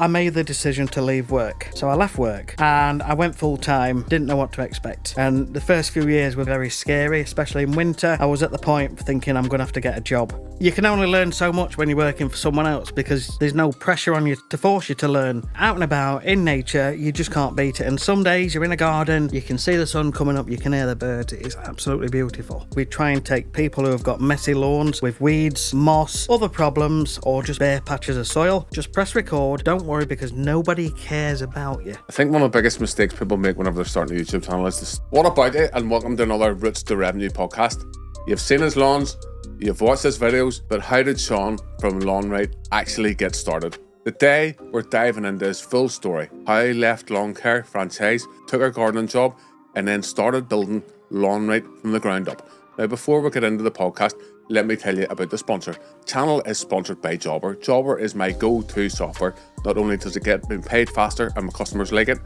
I made the decision to leave work. So I left work and I went full time, didn't know what to expect. And the first few years were very scary, especially in winter. I was at the point thinking I'm going to have to get a job. You can only learn so much when you're working for someone else because there's no pressure on you to force you to learn. Out and about, in nature, you just can't beat it. And some days you're in a garden, you can see the sun coming up, you can hear the birds. It's absolutely beautiful. We try and take people who have got messy lawns with weeds, moss, other problems, or just bare patches of soil. Just press record, don't worry because nobody cares about you. I think one of the biggest mistakes people make whenever they're starting a YouTube channel is this. What about it? And welcome to another Roots to Revenue podcast. You've seen his lawns, you've watched his videos, but how did Shuan from Lawn Right actually get started? Today, we're diving into his full story, how he left lawn care franchise, took a gardening job, and then started building Lawn Right from the ground up. Now, before we get into the podcast, let me tell you about the sponsor. The channel is sponsored by Jobber. Jobber is my go-to software. Not only does it get me paid faster and my customers like it,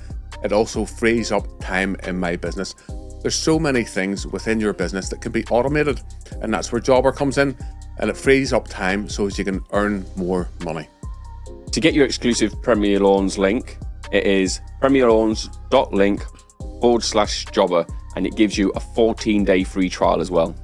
it also frees up time in my business. There's so many things within your business that can be automated, and that's where Jobber comes in, and it frees up time so as you can earn more money. To get your exclusive Premier Lawns link, it is premierlawns.link/jobber, and it gives you a 14-day free trial as well.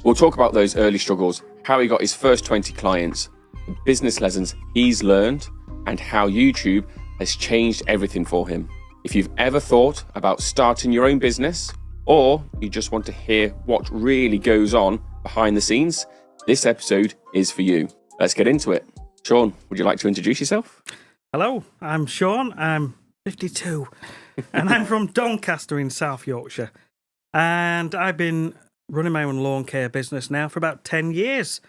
We'll talk about those early struggles, how he got his first 20 clients, the business lessons he's learned, and how YouTube has changed everything for him. If you've ever thought about starting your own business, or you just want to hear what really goes on behind the scenes, this episode is for you. Let's get into it. Shuan, would you like to introduce yourself? Hello, I'm Shuan, I'm 52, and I'm from Doncaster in South Yorkshire. And I've been running my own lawn care business now for about 10 years.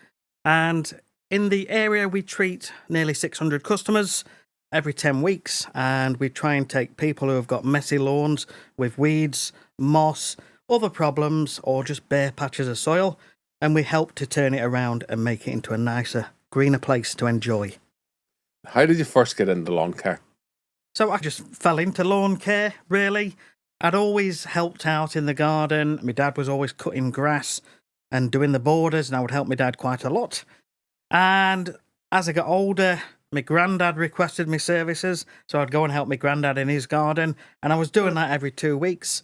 And in the area, we treat nearly 600 customers every 10 weeks. And we try and take people who have got messy lawns with weeds, moss, other problems, or just bare patches of soil. And we help to turn it around and make it into a nicer, greener place to enjoy. How did you first get into lawn care? So I just fell into lawn care, really. I'd always helped out in the garden. My dad was always cutting grass and doing the borders, and I would help my dad quite a lot. And as I got older, my granddad requested my services, so I'd go and help my granddad in his garden, and I was doing that every 2 weeks.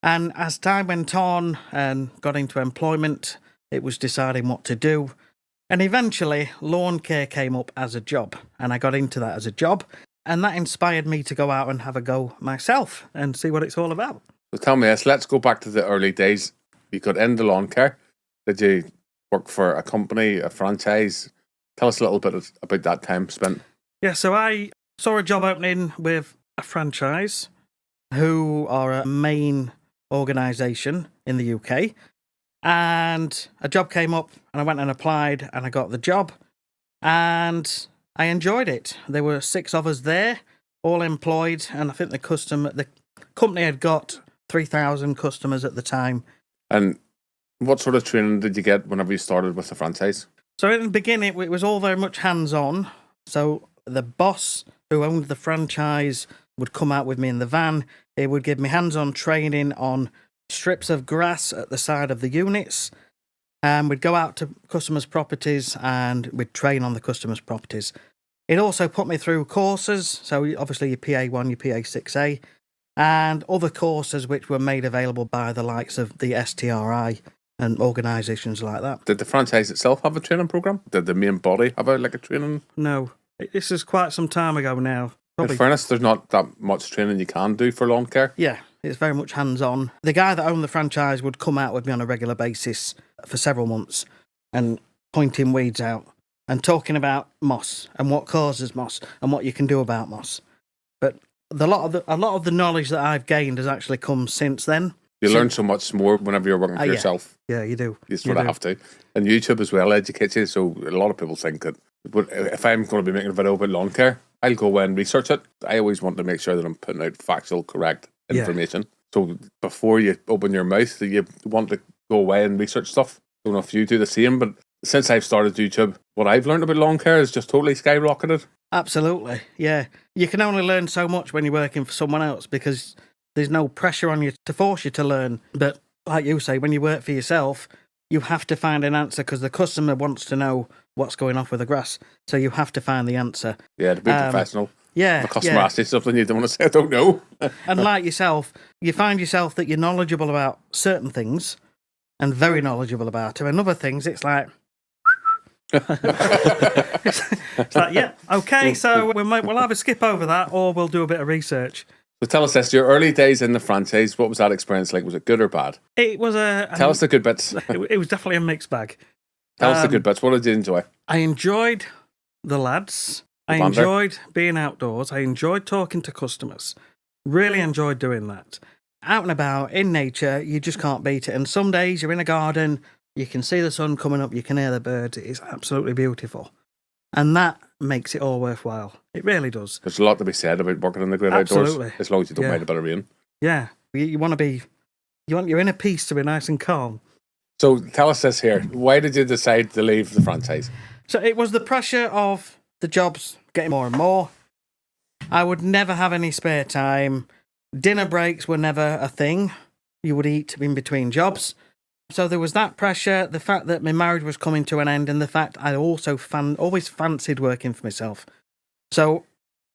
And as time went on and got into employment, it was deciding what to do. And eventually, lawn care came up as a job, and I got into that as a job. And that inspired me to go out and have a go myself and see what it's all about. So tell me this, let's go back to the early days. You got into lawn care. Did you work for a company, a franchise? Tell us a little bit about that time spent. Yeah, so I saw a job opening with a franchise who are a main organisation in the UK. And a job came up and I went and applied and I got the job. And I enjoyed it. There were 6 of us there, all employed, and I think the company had got 3,000 customers at the time. And what sort of training did you get whenever you started with the franchise? So in the beginning, it was all very much hands-on. So the boss who owned the franchise would come out with me in the van. He would give me hands-on training on strips of grass at the side of the units. And we'd go out to customers' properties and we'd train on the customers' properties. It also put me through courses, so obviously your PA1, your PA6A, and other courses which were made available by the likes of the STRI and organisations like that. Did the franchise itself have a training program? Did the main body have a training? No, this is quite some time ago now. Probably. In fairness, there's not that much training you can do for lawn care. Yeah, it's very much hands-on. The guy that owned the franchise would come out with me on a regular basis for several months and pointing weeds out and talking about moss and what causes moss and what you can do about moss. But a lot of the knowledge that I've gained has actually come since then. You learn so much more whenever you're working for yourself. Yeah, you do. You sort of have to. And YouTube as well educates you. So a lot of people think that if I'm going to be making a video about lawn care, I'll go away and research it. I always want to make sure that I'm putting out factual, correct information. So before you open your mouth, you want to go away and research stuff. Don't know if you do the same, but since I've started YouTube, what I've learned about lawn care is just totally skyrocketed. Absolutely, yeah. You can only learn so much when you're working for someone else because there's no pressure on you to force you to learn. But like you say, when you work for yourself, you have to find an answer because the customer wants to know what's going off with the grass. So you have to find the answer. Yeah, to be professional. Yeah. If a customer asks you something you don't want to say, I don't know. And like yourself, you find yourself that you're knowledgeable about certain things and very knowledgeable about them. And other things, it's like... it's like, yeah, okay, so we'll either skip over that or we'll do a bit of research. So tell us this, your early days in the franchise, what was that experience like? Was it good or bad? It was Tell us the good bits. It was definitely a mixed bag. Tell us the good bits. What did you enjoy? I enjoyed the lads. I banter? enjoyed being outdoors. I enjoyed talking to customers. Really enjoyed doing that. Out and about, in nature, you just can't beat it. And some days you're in a garden, you can see the sun coming up, you can hear the birds. It is absolutely beautiful. And that makes it all worthwhile. It really does. There's a lot to be said about working in the great Absolutely. outdoors, as long as you don't mind a bit of rain. Yeah. You want your inner peace to be nice and calm. So tell us this here. Why did you decide to leave the franchise? So it was the pressure of the jobs getting more and more. I would never have any spare time. Dinner breaks were never a thing. You would eat in between jobs. So there was that pressure, the fact that my marriage was coming to an end, and the fact I also always fancied working for myself. So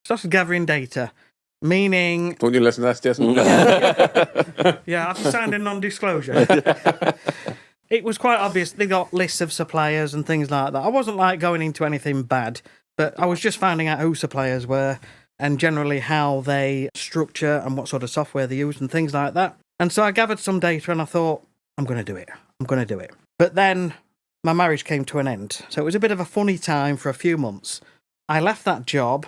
started gathering data, meaning... Don't you listen to this, Jason? Yeah, I've signed a non-disclosure. It was quite obvious. They got lists of suppliers and things like that. I wasn't like going into anything bad, but I was just finding out who suppliers were and generally how they structure and what sort of software they use and things like that. And so I gathered some data and I thought, I'm going to do it. I'm going to do it. But then my marriage came to an end. So it was a bit of a funny time for a few months. I left that job.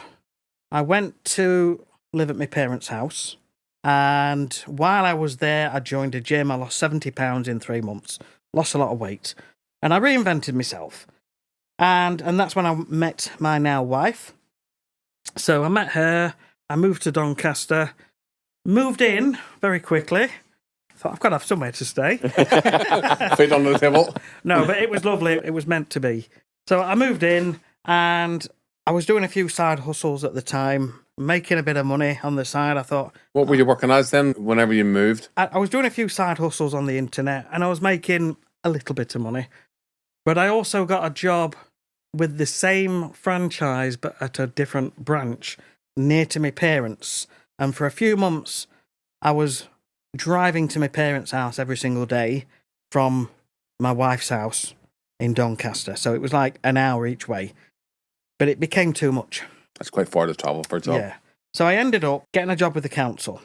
I went to live at my parents' house. And while I was there, I joined a gym. I lost 70 pounds in 3 months. Lost a lot of weight. And I reinvented myself. And that's when I met my now wife. So I met her. I moved to Doncaster. Moved in very quickly. Thought, I've got to have somewhere to stay. Feet on the table. No, but it was lovely. It was meant to be. So I moved in and I was doing a few side hustles at the time, making a bit of money on the side. I thought... What were you working as then, whenever you moved? I was doing a few side hustles on the internet and I was making a little bit of money. But I also got a job with the same franchise but at a different branch near to my parents. And for a few months, I was driving to my parents' house every single day from my wife's house in Doncaster. So it was like an hour each way. But it became too much. That's quite far to travel for a job. Yeah. So I ended up getting a job with the council.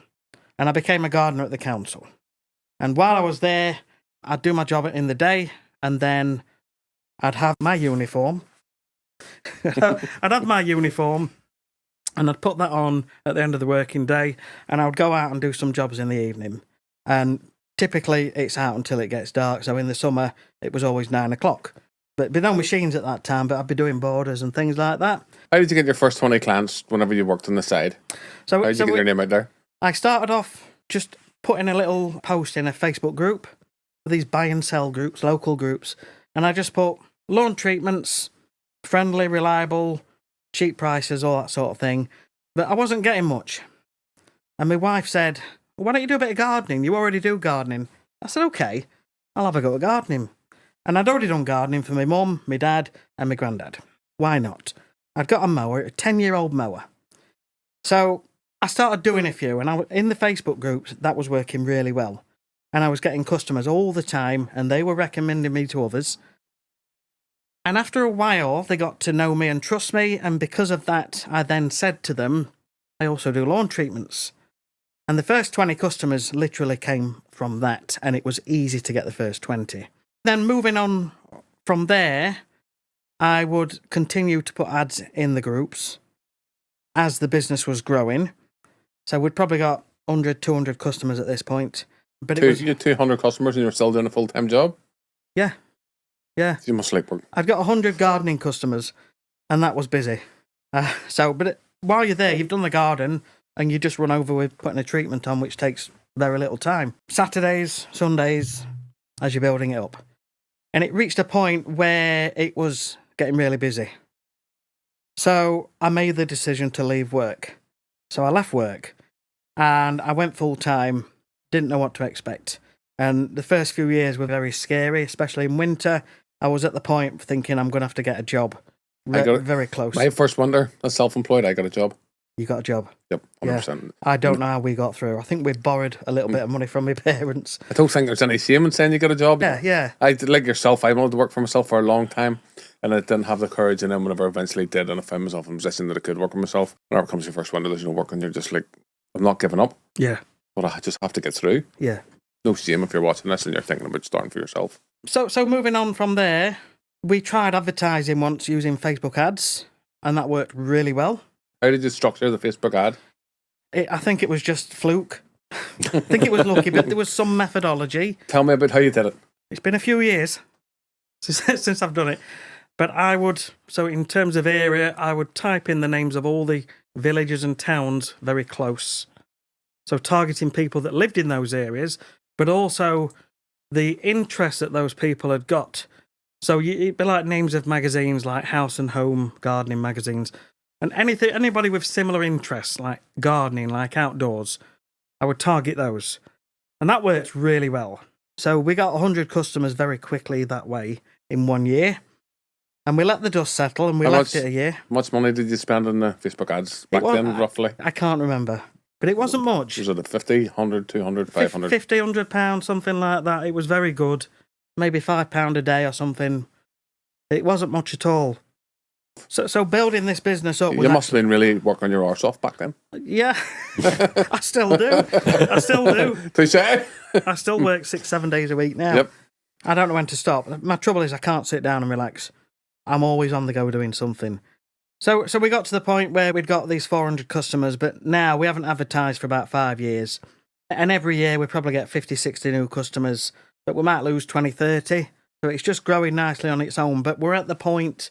And I became a gardener at the council. And while I was there, I'd do my job in the day. And then I'd have my uniform. I'd have my uniform. And I'd put that on at the end of the working day, and I would go out and do some jobs in the evening. And typically, it's out until it gets dark. So in the summer, it was always 9 o'clock. But there'd be no machines at that time, but I'd be doing borders and things like that. How did you get your first 20 clients whenever you worked on the side? So how did you get your name out there? I started off just putting a little post in a Facebook group, these buy and sell groups, local groups. And I just put lawn treatments, friendly, reliable, cheap prices, all that sort of thing. But I wasn't getting much. And my wife said, why don't you do a bit of gardening? You already do gardening. I said, okay, I'll have a go at gardening. And I'd already done gardening for my mum, my dad, and my granddad. Why not? I'd got a mower, a 10-year-old mower. So I started doing a few, and in the Facebook groups, that was working really well. And I was getting customers all the time, and they were recommending me to others. And after a while, they got to know me and trust me, and because of that, I then said to them, I also do lawn treatments. And the first 20 customers literally came from that, and it was easy to get the first 20. Then moving on from there, I would continue to put ads in the groups as the business was growing. So we'd probably got 100, 200 customers at this point. But you had 200 customers and you were still doing a full-time job? Yeah. Yeah. You must like work. I'd got 100 gardening customers, and that was busy. While you're there, you've done the garden, and you just run over with putting a treatment on, which takes very little time. Saturdays, Sundays, as you're building it up. And it reached a point where it was getting really busy. So I made the decision to leave work. So I left work, and I went full-time, didn't know what to expect. And the first few years were very scary, especially in winter. I was at the point of thinking I'm going to have to get a job very close. My first winter, as self-employed, I got a job. you got a job. Yep, 100%. I don't know how we got through. I think we borrowed a little bit of money from my parents. I don't think there's any shame in saying you got a job. Yeah. Like yourself, I wanted to work for myself for a long time, and I didn't have the courage. And then whenever I eventually did, and I found myself in a position that I could work for myself, whenever it comes to your first window, there's no work, and you're just like, I'm not giving up. Yeah. But I just have to get through. Yeah. No shame if you're watching this and you're thinking about starting for yourself. So moving on from there, we tried advertising once using Facebook ads, and that worked really well. How did you structure the Facebook ad? I think it was just fluke. I think it was lucky, but there was some methodology. Tell me about how you did it. It's been a few years since I've done it. But so in terms of area, I would type in the names of all the villages and towns very close. So targeting people that lived in those areas, but also the interest that those people had got. So it'd be like names of magazines like House and Home, gardening magazines, and anybody with similar interests like gardening, like outdoors, I would target those. And that worked really well. So we got 100 customers very quickly that way in 1 year. And we let the dust settle and we left it a year. How much money did you spend on the Facebook ads back then, roughly? I can't remember. But it wasn't much. Was it 50, 100, 200, 500? 50, £100, something like that. It was very good. Maybe £5 a day or something. It wasn't much at all. So building this business up... You must have been really working your arse off back then. Yeah. I still do. Touché. I still work 6-7 days a week now. Yep. I don't know when to stop. My trouble is I can't sit down and relax. I'm always on the go doing something. So we got to the point where we'd got these 400 customers, but now we haven't advertised for about 5 years. And every year we probably get 50, 60 new customers, but we might lose 20, 30. So it's just growing nicely on its own. But we're at the point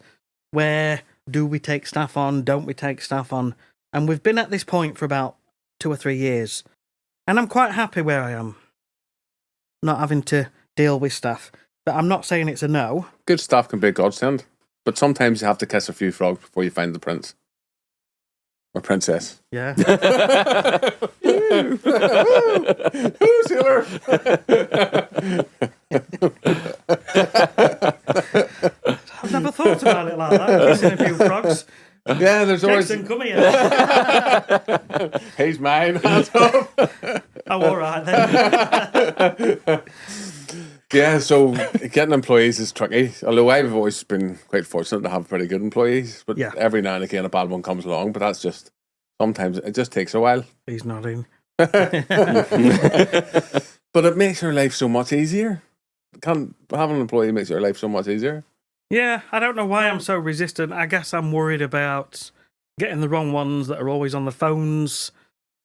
where do we take staff on, don't we take staff on? And we've been at this point for about 2 or 3 years. And I'm quite happy where I am, not having to deal with staff. But I'm not saying it's a no. Good staff can be a godsend, but sometimes you have to kiss a few frogs before you find the prince. Or princess. Yeah. Ooh, sailor! I've never thought about it like that. Kissing a few frogs. Yeah, there's always... Jackson, come here. He's mine. Oh, all right then. Yeah, so getting employees is tricky. Although I've always been quite fortunate to have pretty good employees. But every now and again a bad one comes along. But that's just... Sometimes it just takes a while. He's nodding. But it makes your life so much easier. Having an employee makes your life so much easier. Yeah, I don't know why I'm so resistant. I guess I'm worried about getting the wrong ones that are always on the phones,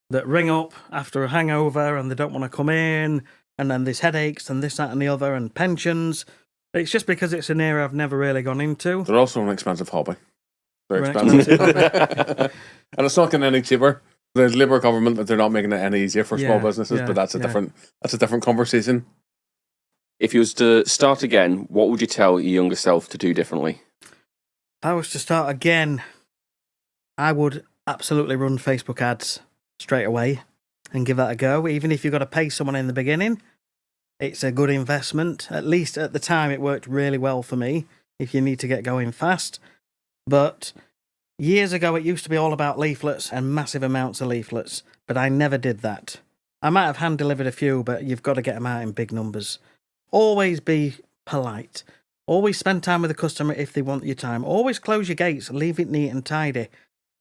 that ring up after a hangover and they don't want to come in, and then there's headaches and this, that and the other, and pensions. It's just because it's an area I've never really gone into. They're also an expensive hobby. Very expensive. And it's not getting any cheaper. There's Labour government that they're not making it any easier for small businesses, but that's a different conversation. If you was to start again, what would you tell your younger self to do differently? If I was to start again, I would absolutely run Facebook ads straight away and give that a go. Even if you've got to pay someone in the beginning, it's a good investment. At least at the time, it worked really well for me if you need to get going fast. But years ago, it used to be all about leaflets and massive amounts of leaflets, but I never did that. I might have hand-delivered a few, but you've got to get them out in big numbers. Always be polite. Always spend time with the customer if they want your time. Always close your gates, leave it neat and tidy.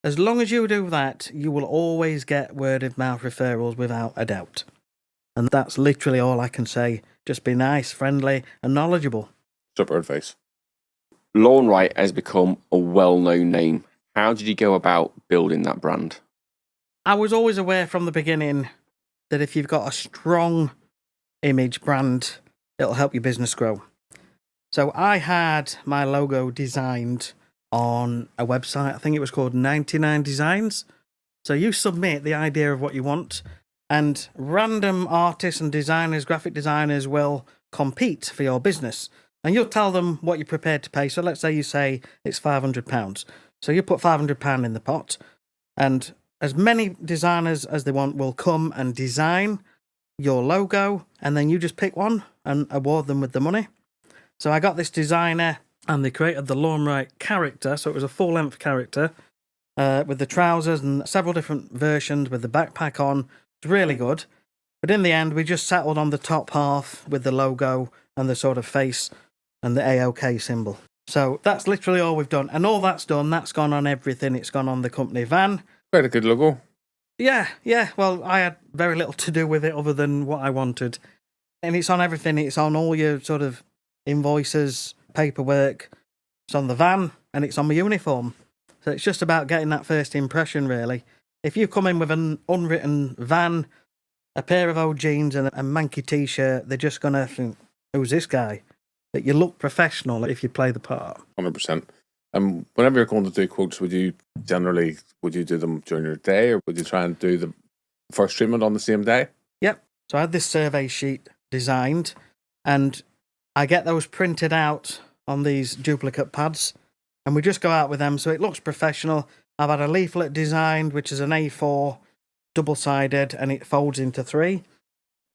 As long as you do that, you will always get word-of-mouth referrals without a doubt. And that's literally all I can say. Just be nice, friendly, and knowledgeable. Super advice. Lawn Right has become a well-known name. How did you go about building that brand? I was always aware from the beginning that if you've got a strong image brand, it'll help your business grow. So I had my logo designed on a website. I think it was called 99 Designs. So you submit the idea of what you want, and random artists and designers, graphic designers will compete for your business. And you'll tell them what you're prepared to pay. So let's say you say it's £500. So you put £500 in the pot, and as many designers as they want will come and design your logo, and then you just pick one and award them with the money. So I got this designer, and they created the Lawn Right character, so it was a full-length character, with the trousers and several different versions with the backpack on. It's really good. But in the end, we just settled on the top half with the logo and the sort of face and the AOK symbol. So that's literally all we've done. And all that's done, that's gone on everything. It's gone on the company van. Quite a good logo. Yeah. Well, I had very little to do with it other than what I wanted. And it's on everything. It's on all your sort of invoices, paperwork. It's on the van and it's on my uniform. So it's just about getting that first impression, really. If you come in with an unwritten van, a pair of old jeans and a manky T-shirt, they're just going to think, who's this guy? That you look professional if you play the part. 100%. Whenever you're going to do quotes, would you do them during your day, or would you try and do the first treatment on the same day? Yep. So I had this survey sheet designed, and I get those printed out on these duplicate pads, and we just go out with them so it looks professional. I've had a leaflet designed, which is an A4 double-sided, and it folds into 3.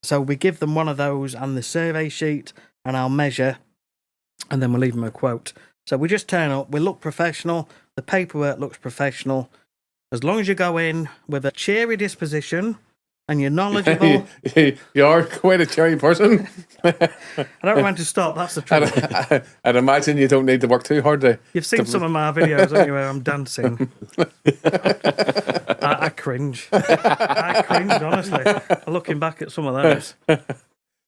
So we give them one of those and the survey sheet, and I'll measure, and then we'll leave them a quote. So we just turn up, we look professional, the paperwork looks professional. As long as you go in with a cheery disposition and you're knowledgeable. You are quite a cheery person. I don't know when to stop, that's the trouble. I'd imagine you don't need to work too hard. You've seen some of my videos, haven't you, where I'm dancing. I cringe. I cringe, honestly, looking back at some of those.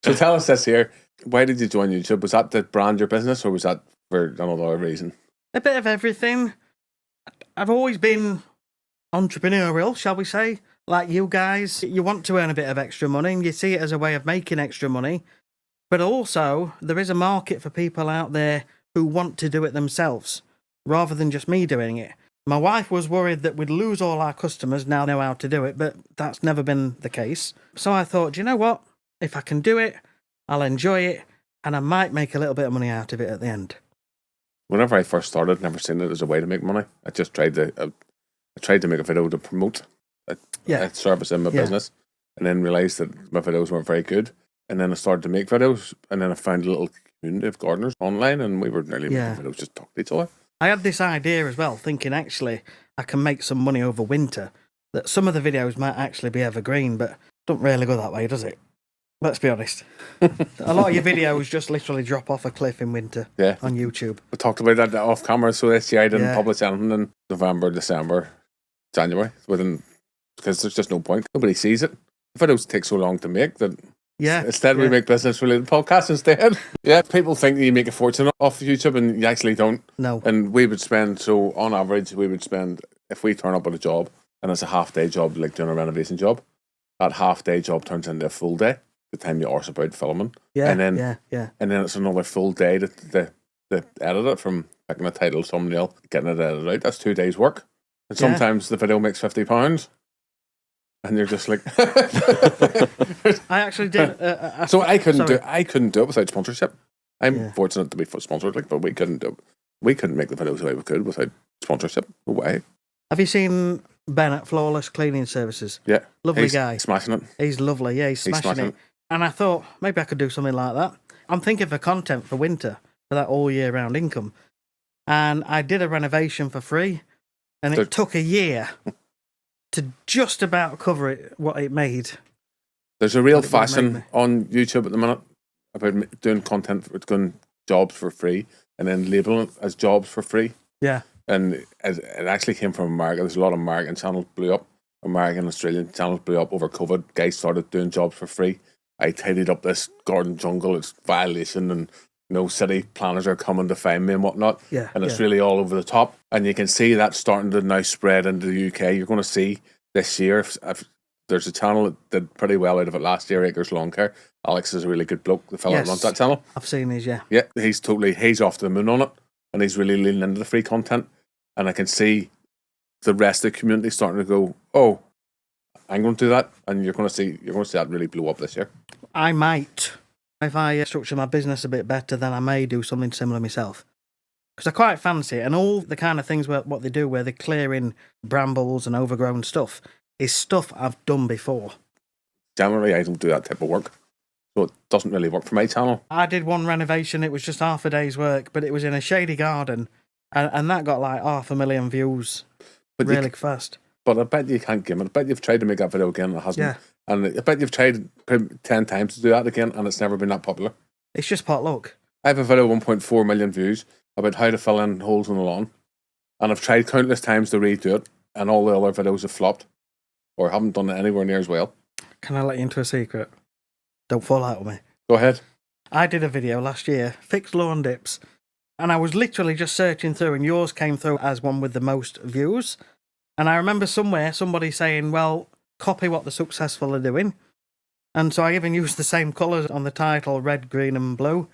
So tell us this here. Why did you join YouTube? Was that to brand your business, or was that for another reason? A bit of everything. I've always been entrepreneurial, shall we say. Like you guys, you want to earn a bit of extra money, and you see it as a way of making extra money. But also, there is a market for people out there who want to do it themselves, rather than just me doing it. My wife was worried that we'd lose all our customers, now know how to do it, but that's never been the case. So I thought, do you know what? If I can do it, I'll enjoy it, and I might make a little bit of money out of it at the end. Whenever I first started, never seen it as a way to make money. I just tried to make a video to promote a service in my business, and then realised that my videos weren't very good. And then I started to make videos, and then I found a little community of gardeners online, and we were nearly making videos just talking to each other. I had this idea as well, thinking actually I can make some money over winter, that some of the videos might actually be evergreen, but don't really go that way, does it? Let's be honest. A lot of your videos just literally drop off a cliff in winter on YouTube. We talked about that off camera, so this year I didn't publish anything in November, December, January, because there's just no point. Nobody sees it. The videos take so long to make that instead we make business-related podcasts instead. People think that you make a fortune off YouTube, and you actually don't. No. And we would spend, so on average, if we turn up at a job, and it's a half-day job, like doing a renovation job, that half-day job turns into a full day. The time you arse about filming, and then it's another full day to edit it, from picking a title, thumbnail, getting it edited out. That's 2 days' work, and sometimes the video makes £50, and you're just like, I actually did. So I couldn't do it without sponsorship. I'm fortunate to be sponsored, but we couldn't do it. We couldn't make the videos the way we could without sponsorship. No way. Have you seen Ben at Flawless Cleaning Services? Yeah, lovely guy. He's smashing it. He's lovely. Yeah, he's smashing it. And I thought, maybe I could do something like that. I'm thinking for content for winter, for that all year round income. And I did a renovation for free, and it took a year to just about cover what it made. There's a real fashion on YouTube at the minute about doing content, doing jobs for free, and then labeling it as jobs for free. Yeah. And it actually came from America. There's a lot of American channels blew up. American, Australian channels blew up over COVID. Guys started doing jobs for free. I tidied up this garden jungle. It's violation, and city planners are coming to find me and whatnot. Yeah, and it's really all over the top. And you can see that starting to now spread into the UK. You're going to see this year, if there's a channel that did pretty well out of it last year, Acres Lawn Care. Alex is a really good bloke, the fellow that runs that channel. I've seen his, Yeah, he's off the moon on it, and he's really leaning into the free content. And I can see the rest of the community starting to go, oh, I'm going to do that, and you're going to see that really blow up this year. I might, if I structure my business a bit better, then I may do something similar myself. Because I quite fancy it, and all the kind of things what they do, where they're clearing brambles and overgrown stuff, is stuff I've done before. Generally, I don't do that type of work, so it doesn't really work for my channel. I did one renovation. It was just half a day's work, but it was in a shady garden, and that got like 500,000 views. But really fast. But I bet you can't game it. I bet you've tried to make that video again and it hasn't. Yeah. And I bet you've tried 10 times to do that again and it's never been that popular. It's just pot luck. I have a video 1.4 million views about how to fill in holes in the lawn. And I've tried countless times to redo it and all the other videos have flopped or haven't done it anywhere near as well. Can I let you into a secret? Don't fall out with me. Go ahead. I did a video last year, fixed lawn dips, and I was literally just searching through, and yours came through as one with the most views. And I remember somewhere somebody saying, well, copy what the successful are doing. And so I even used the same colours on the title, red, green and blue.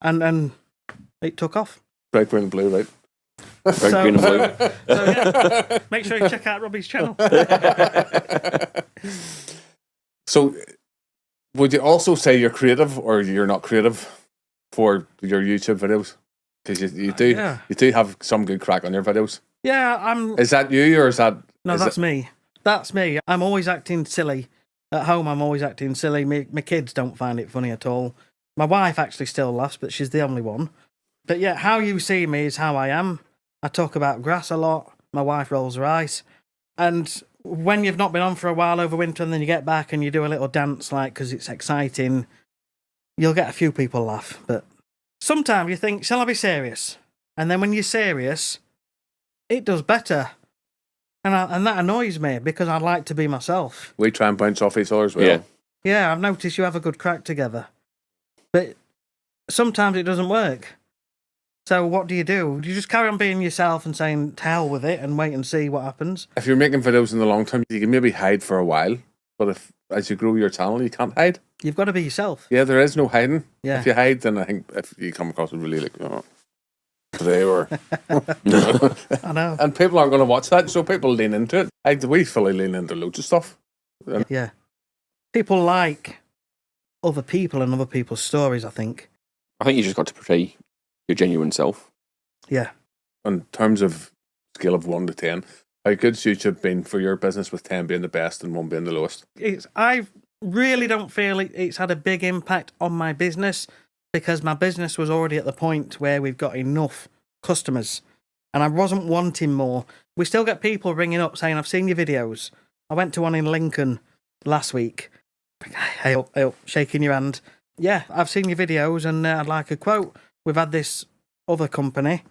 And it took off. Red, green and blue, right? Red, green and blue. So yeah, make sure you check out Robbie's channel. So, would you also say you're creative or you're not creative for your YouTube videos? Because you do have some good crack on your videos. Yeah, Is that you or is that... No, that's me. That's me. I'm always acting silly. At home, I'm always acting silly. My kids don't find it funny at all. My wife actually still laughs, but she's the only one. But yeah, how you see me is how I am. I talk about grass a lot. My wife rolls her eyes. And when you've not been on for a while over winter and then you get back and you do a little dance, like, because it's exciting, you'll get a few people laugh. But sometimes you think, shall I be serious? And then when you're serious, it does better. And that annoys me because I like to be myself. We try and bounce off each other as well. Yeah. Yeah, I've noticed you have a good crack together. But sometimes it doesn't work. So what do? You just carry on being yourself and saying, to hell with it, and wait and see what happens? If you're making videos in the long term, you can maybe hide for a while. But if as you grow your channel, you can't hide. You've got to be yourself. Yeah, there is no hiding. Yeah. If you hide, then I think if you come across it really like, oh, today or... I know. And people aren't going to watch that, so people lean into it. We fully lean into loads of stuff. Yeah. People like other people and other people's stories, I think. I think you just got to portray your genuine self. Yeah. In terms of scale of 1 to 10, how good's YouTube been for your business with 10 being the best and 1 being the lowest? I really don't feel it's had a big impact on my business because my business was already at the point where we've got enough customers and I wasn't wanting more. We still get people ringing up saying, I've seen your videos. I went to one in Lincoln last week. Hey up, shaking your hand. Yeah, I've seen your videos and I'd like a quote. We've had this other company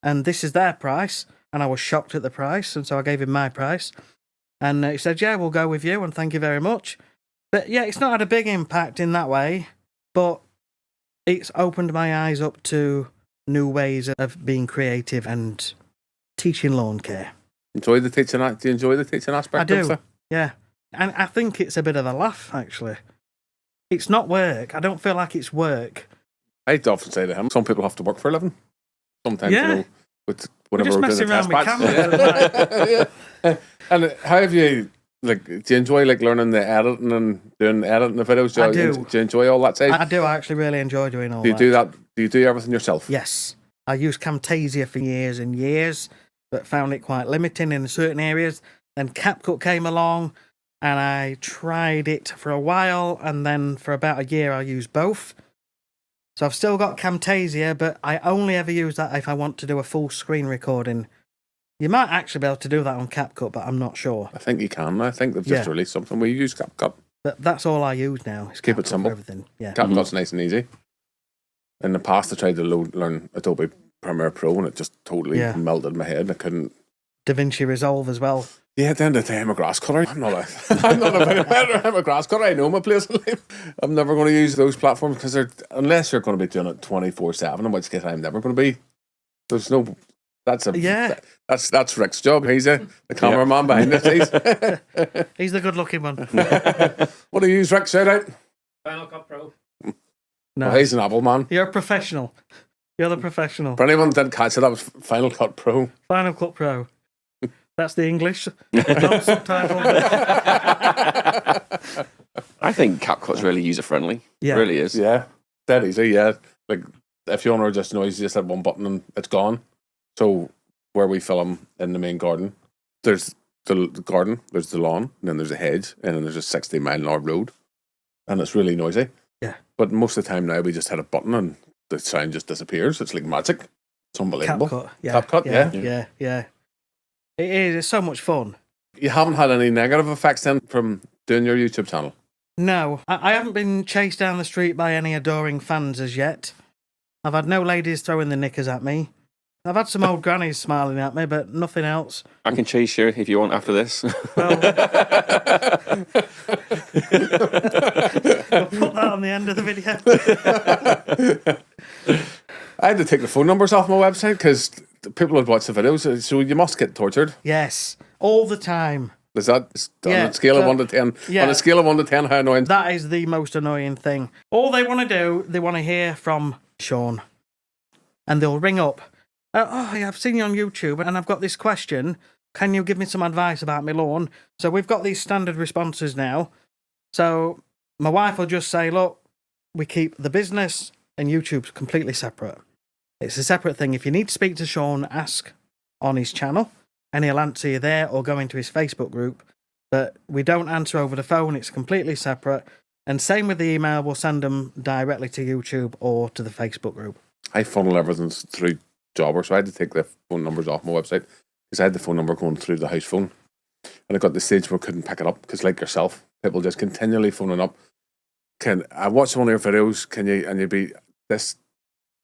and this is their price. And I was shocked at the price. And so I gave him my price. And he said, yeah, we'll go with you and thank you very much. But yeah, it's not had a big impact in that way. But it's opened my eyes up to new ways of being creative and teaching lawn care. Do you enjoy the teaching aspect? I do, of it? yeah. And I think it's a bit of a laugh, actually. It's not work. I don't feel like it's work. I'd often say to him, some people have to work for a living. Sometimes, Yeah. you know, whenever We're we're just doing the messing test around with batch. cameras. Yeah. And how have you, like, do you enjoy like learning the editing and doing editing the videos? I do. Do you enjoy all that side? I do. I actually really enjoy doing all Do you that. do that? Do you do everything yourself? Yes. I used Camtasia for years and years, but found it quite limiting in certain areas. Then CapCut came along, and I tried it for a while, and then for about a year I used both. So I've still got Camtasia, but I only ever use that if I want to do a full screen recording. You might actually be able to do that on CapCut, but I'm not sure. I think you can. I think they've just released something where you use CapCut. But that's all I use now. Is Keep it CapCut simple. for everything. Yeah. CapCut's nice and easy. In the past, I tried to learn Adobe Premiere Pro, and it just totally melted my head. I couldn't. DaVinci Resolve as well. Yeah, at the end of the day, I'm a grass cutter. I'm not a very better. I'm a grass cutter. I know my place in life. I'm never going to use those platforms because unless you're going to be doing it 24/7, in which case I'm never going to be. There's no. That's Rick's job. He's the cameraman behind it. He's the good-looking one. What do you use, Rick? Shout out. Final Cut Pro. No, Well, he's an Apple man. you're a professional. You're the professional. For anyone that didn't catch it, that was Final Cut Pro. Final Cut Pro. That's the English. Not subtitled. I think CapCut's really user friendly. Yeah. It really is. Yeah, dead easy. Yeah, like if you want to adjust noise, you just hit one button and it's gone. So where we film in the main garden, there's the garden, there's the lawn, and then there's a hedge, and then there's a 60-mile-an-hour road, and it's really noisy. Yeah. But most of the time now, we just hit a button and the sound just disappears. It's like magic. It's unbelievable. CapCut. Yeah. CapCut, yeah. Yeah. It is. It's so much fun. You haven't had any negative effects then from doing your YouTube channel? No, I haven't been chased down the street by any adoring fans as yet. I've had no ladies throwing the knickers at me. I've had some old grannies smiling at me, but nothing else. I can chase you if you want after this. Well, we'll put that on the end of the video. I had to take the phone numbers off my website because people would watch the videos, so you must get tortured. Yes, all the time. Is that on Yeah, a scale of so- 1 to 10? yeah. On a scale of 1 to 10, how annoying? That is the most annoying thing. All they want to do, they want to hear from Shuan. And they'll ring up. Oh, yeah, I've seen you on YouTube and I've got this question. Can you give me some advice about my lawn? So we've got these standard responses now. So my wife will just say, look, we keep the business and YouTube completely separate. It's a separate thing. If you need to speak to Shuan, ask on his channel and he'll answer you there or go into his Facebook group. But we don't answer over the phone. It's completely separate. And same with the email. We'll send them directly to YouTube or to the Facebook group. I funnel everything through Jobber, so I had to take the phone numbers off my website because I had the phone number going through the house phone. And I got to the stage where I couldn't pick it up because, like yourself, people just continually phoning up. Can I watch one of your videos? Can you? And you'd be this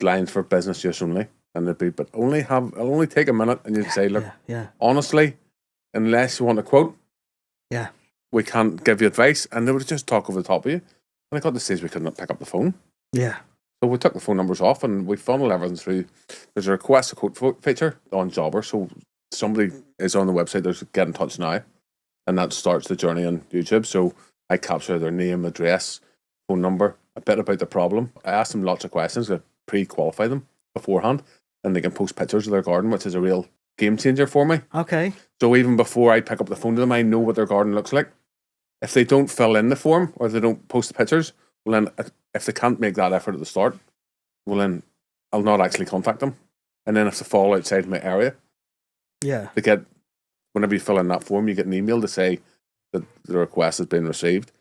line for business use only, and it'd be, but I'll only take a minute, and you'd say, look, Yeah. honestly, unless you want a quote, Yeah. we can't give you advice, and they would just talk over the top of you. And I got to the stage we couldn't pick up the phone. Yeah. So we took the phone numbers off and we funnel everything through. There's a request a quote feature on Jobber. So somebody is on the website, there's get in touch now. And that starts the journey on YouTube. So I capture their name, address, phone number, a bit about the problem. I ask them lots of questions to pre-qualify them beforehand. And they can post pictures of their garden, which is a real game changer for me. Okay. So even before I pick up the phone to them, I know what their garden looks like. If they don't fill in the form or they don't post the pictures, well then if they can't make that effort at the start, well then I'll not actually contact them. And then if they fall outside my area, Yeah. they get, whenever you fill in that form, you get an email to say that the request has been received,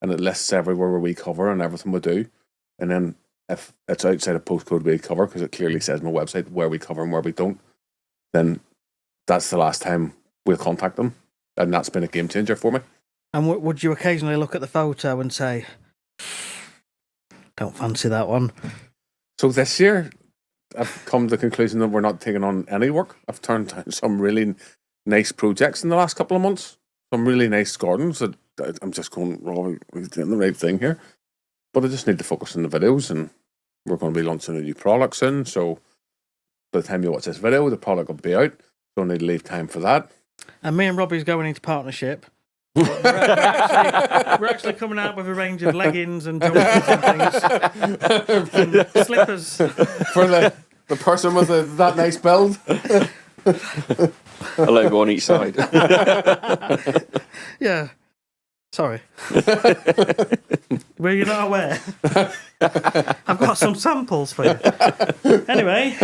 and it lists everywhere where we cover and everything we do. And then if it's outside a postcode we cover, because it clearly says on my website where we cover and where we don't, then that's the last time we'll contact them. And that's been a game changer for me. And would you occasionally look at the photo and say, don't fancy that one? So this year, I've come to the conclusion that we're not taking on any work. I've turned down some really nice projects in the last couple of months. Some really nice gardens that I'm just going, oh, we're doing the right thing here. But I just need to focus on the videos, and we're going to be launching a new product soon. So by the time you watch this video, the product will be out. So I need to leave time for that. And me and Robbie's going into partnership. We're actually coming out with a range of leggings and jumpers and things. And slippers. For the person with that nice build. A logo on each side. Yeah. Sorry. Were you not aware? I've got some samples for you. Anyway.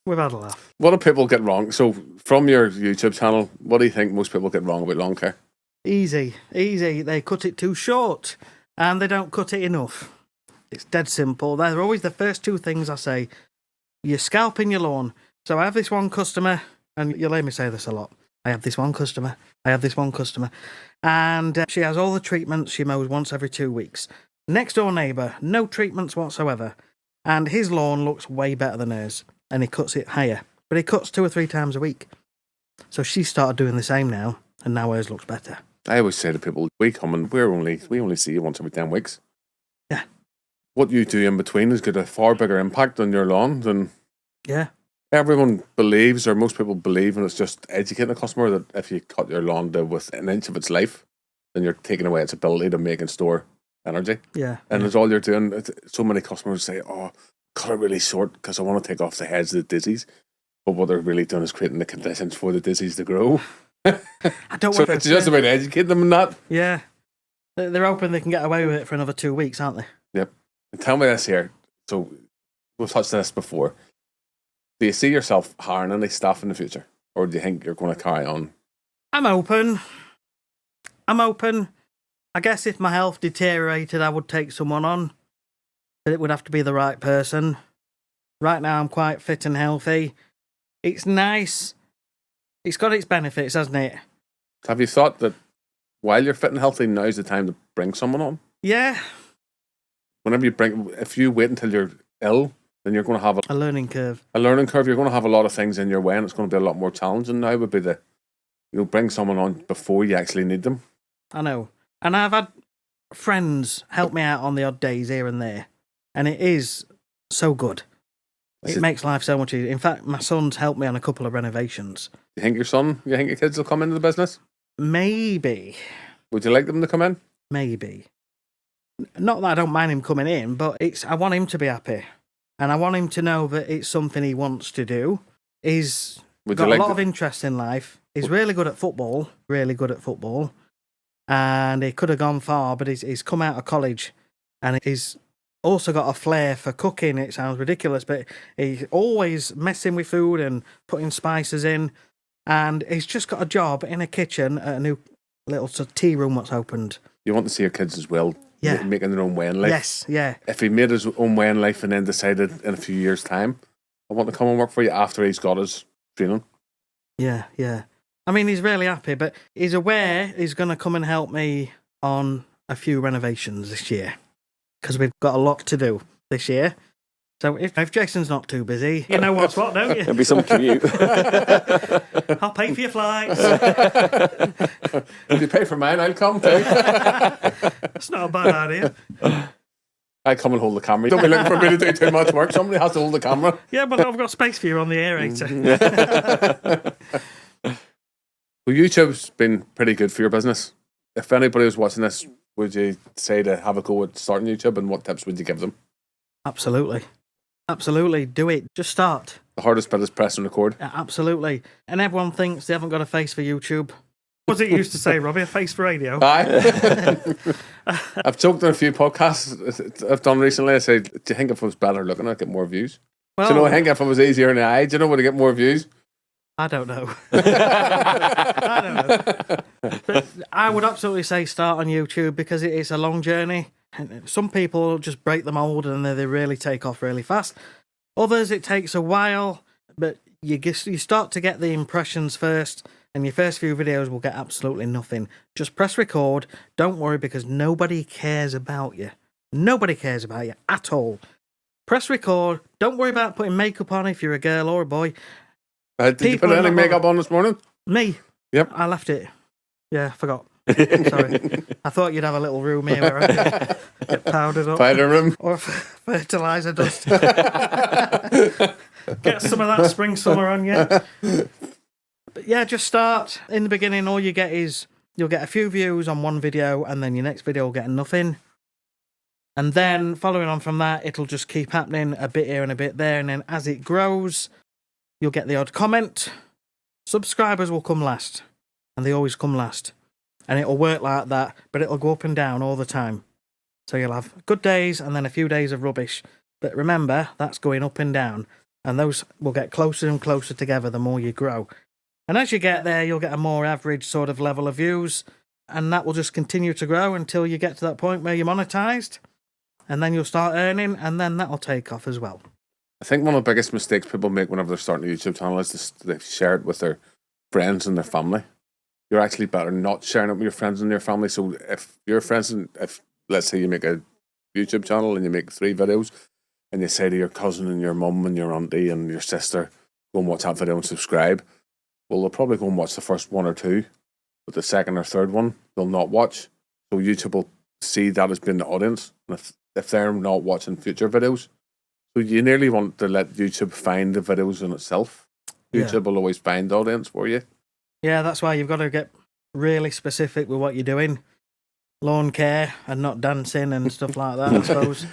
We've had a laugh. What do people get wrong? So, from your YouTube channel, what do you think most people get wrong about lawn care? Easy. They cut it too short and they don't cut it enough. It's dead simple. They're always the first two things I say. You're scalping your lawn. So I have this one customer, and you'll hear me say this a lot. I have this one customer. And she has all the treatments. She mows once every 2 weeks. Next door neighbour, no treatments whatsoever. And his lawn looks way better than hers. And he cuts it higher. But he cuts 2 or 3 times a week. So she started doing the same now, and now hers looks better. I always say to people, we come and we only see you once every 10 weeks. Yeah. What you do in between has got a far bigger impact on your lawn than Yeah. everyone believes, or most people believe, and it's just educating a customer that if you cut your lawn to with an inch of its life, then you're taking away its ability to make and store energy. Yeah. And it's all you're doing. So many customers say, oh, cut it really short because I want to take off the heads of the daisies. But what they're really doing is creating the conditions for the daisies to grow. I don't So want it's just about educating them in that. Yeah. They're hoping they can get away with it for another 2 weeks, aren't they? Yep. And tell me this here. So we've touched on this before. Do you see yourself hiring any staff in the future? Or do you think you're going to carry on? I'm open. I guess if my health deteriorated, I would take someone on. But it would have to be the right person. Right now, I'm quite fit and healthy. It's nice. It's got its benefits, hasn't it? Have you thought that while you're fit and healthy, now's the time to bring someone on? Yeah. If you wait until you're ill, then you're going to have a learning curve. You're going to have a lot of things in your way, and it's going to be a lot more challenging. Now would be bring someone on before you actually need them. I know. And I've had friends help me out on the odd days here and there. And it is so good. It makes life so much easier. In fact, my son's helped me on a couple of renovations. You think your kids will come into the business? Maybe. Would you like them to come in? Maybe. Not that I don't mind him coming in, but I want him to be happy. And I want him to know that it's something he wants to do. He's got a lot of interest in life. He's really good at football. And he could have gone far, but he's come out of college and he's also got a flair for cooking. It sounds ridiculous, but he's always messing with food and putting spices in. And he's just got a job in a kitchen at a new little tea room that's opened. You want to see your kids as well, yeah, making their own way in life. Yes, yeah. If he made his own way in life and then decided in a few years' time, I want to come and work for you after he's got his training. Yeah, yeah. I mean, he's really happy, but he's aware he's going to come and help me on a few renovations this year because we've got a lot to do this year. So if Jason's not too busy, you know what's what, don't you? There'll be some commute. I'll pay for your flights. If you pay for mine, I'll come too. That's not a bad idea. I come and hold the camera. Don't be looking for me to do too much work. Somebody has to hold the camera. Yeah, but I've got space for you on the aerator. Well, YouTube's been pretty good for your business. If anybody was watching this, would you say to have a go at starting YouTube, and what tips would you give them? Absolutely. Absolutely. Do it. Just start. The hardest bit is pressing record. Absolutely. And everyone thinks they haven't got a face for YouTube. What's it used to say, Robbie? A face for radio? Aye. I've joked on a few podcasts I've done recently. I say, do you think if I was better looking, I'd get more views? Well, do you know, I think if I was easier in the eye, do you know, would I get more views? I don't know. I don't know. But I would absolutely say start on YouTube because it's a long journey. Some people just break the mold and they really take off really fast. Others, it takes a while, but you start to get the impressions first, and your first few videos will get absolutely nothing. Just press record. Don't worry, because nobody cares about you. Nobody cares about you at all. Press record. Don't worry about putting makeup on if you're a girl or a boy. Did you put any makeup on this morning? Me? Yep. I left it. Yeah, I forgot. Sorry. I thought you'd have a little room here where I could get powdered up. Powder room. Or fertiliser dust. Get some of that spring summer on you. But yeah, just start. In the beginning, all you get is you'll get a few views on one video, and then your next video will get nothing. And then following on from that, it'll just keep happening a bit here and a bit there. And then as it grows, you'll get the odd comment. Subscribers will come last. And they always come last. And it'll work like that, but it'll go up and down all the time. So you'll have good days and then a few days of rubbish. But remember, that's going up and down. And those will get closer and closer together the more you grow. And as you get there, you'll get a more average sort of level of views. And that will just continue to grow until you get to that point where you're monetized. And then you'll start earning, and then that'll take off as well. I think one of the biggest mistakes people make whenever they're starting a YouTube channel is they share it with their friends and their family. You're actually better not sharing it with your friends and your family. So if your friends, if let's say you make a YouTube channel and you make 3 videos, and you say to your cousin and your mum and your auntie and your sister, go and watch that video and subscribe, well, they'll probably go and watch the first 1 or 2, but the second or third one they'll not watch. So YouTube will see that as being the audience, and if they're not watching future videos, so you nearly want to let YouTube find the videos in itself. YouTube will always find the audience for you. Yeah, that's why you've got to get really specific with what you're doing. Lawn care and not dancing and stuff like that, I suppose.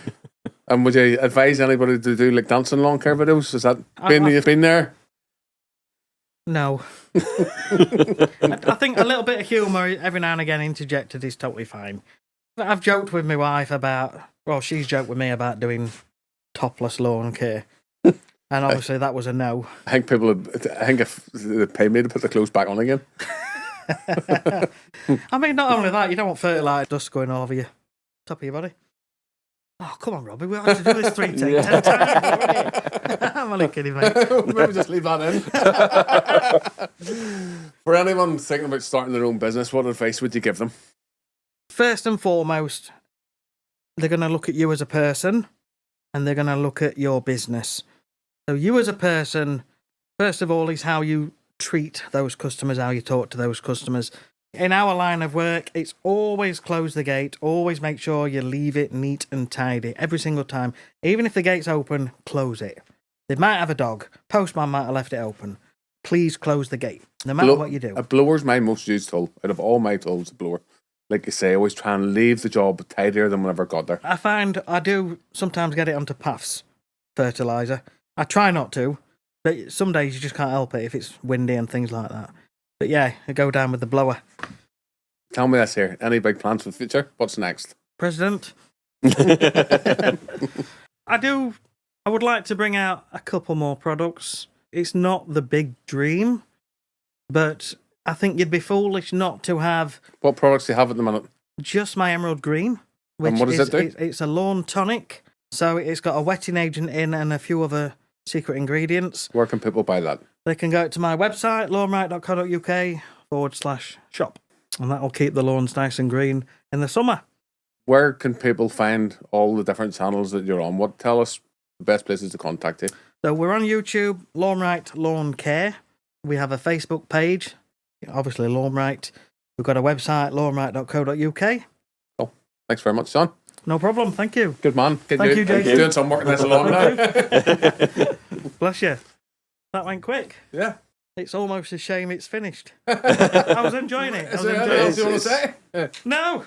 And would you advise anybody to do like dancing lawn care videos? Is that you've been there? No. I think a little bit of humour every now and again interjected is totally fine. I've joked with my wife about, well, she's joked with me about doing topless lawn care. And obviously that was a no. I think if they pay me to put the clothes back on again. I mean, not only that, you don't want fertiliser dust going over your top of your body. Oh, come on, Robbie. We have to do this 10 times already. I'm only kidding, mate. Maybe just leave that in. For anyone thinking about starting their own business, what advice would you give them? First and foremost, they're going to look at you as a person and they're going to look at your business. So you as a person, first of all, is how you treat those customers, how you talk to those customers. In our line of work, it's always close the gate, always make sure you leave it neat and tidy every single time. Even if the gate's open, close it. They might have a dog. Postman might have left it open. Please close the gate, no matter what you do. A blower's my most used tool. Out of all my tools, a blower. Like you say, I always try and leave the job tidier than whenever I got there. I find I do sometimes get it onto paths, fertiliser. I try not to, but some days you just can't help it if it's windy and things like that. But yeah, I go down with the blower. Tell me this here. Any big plans for the future? What's next? President? I would like to bring out a couple more products. It's not the big dream, but I think you'd be foolish not to have... What products do you have at the minute? Just my Emerald Green. And what does it do? It's a lawn tonic. So it's got a wetting agent in and a few other secret ingredients. Where can people buy that? They can go to my website, lawnright.co.uk/shop. And that will keep the lawns nice and green in the summer. Where can people find all the different channels that you're on? Tell us the best places to contact you. So we're on YouTube, Lawnright Lawn Care. We have a Facebook page, obviously Lawnright. We've got a website, lawnright.co.uk. Oh, thanks very much, Sean. No problem, thank you. Good man. Thank you, Jason. Doing some work in this lawn now. Bless you. That went quick. Yeah. It's almost a shame it's finished. I was enjoying it. Is there anything else you want to say? No.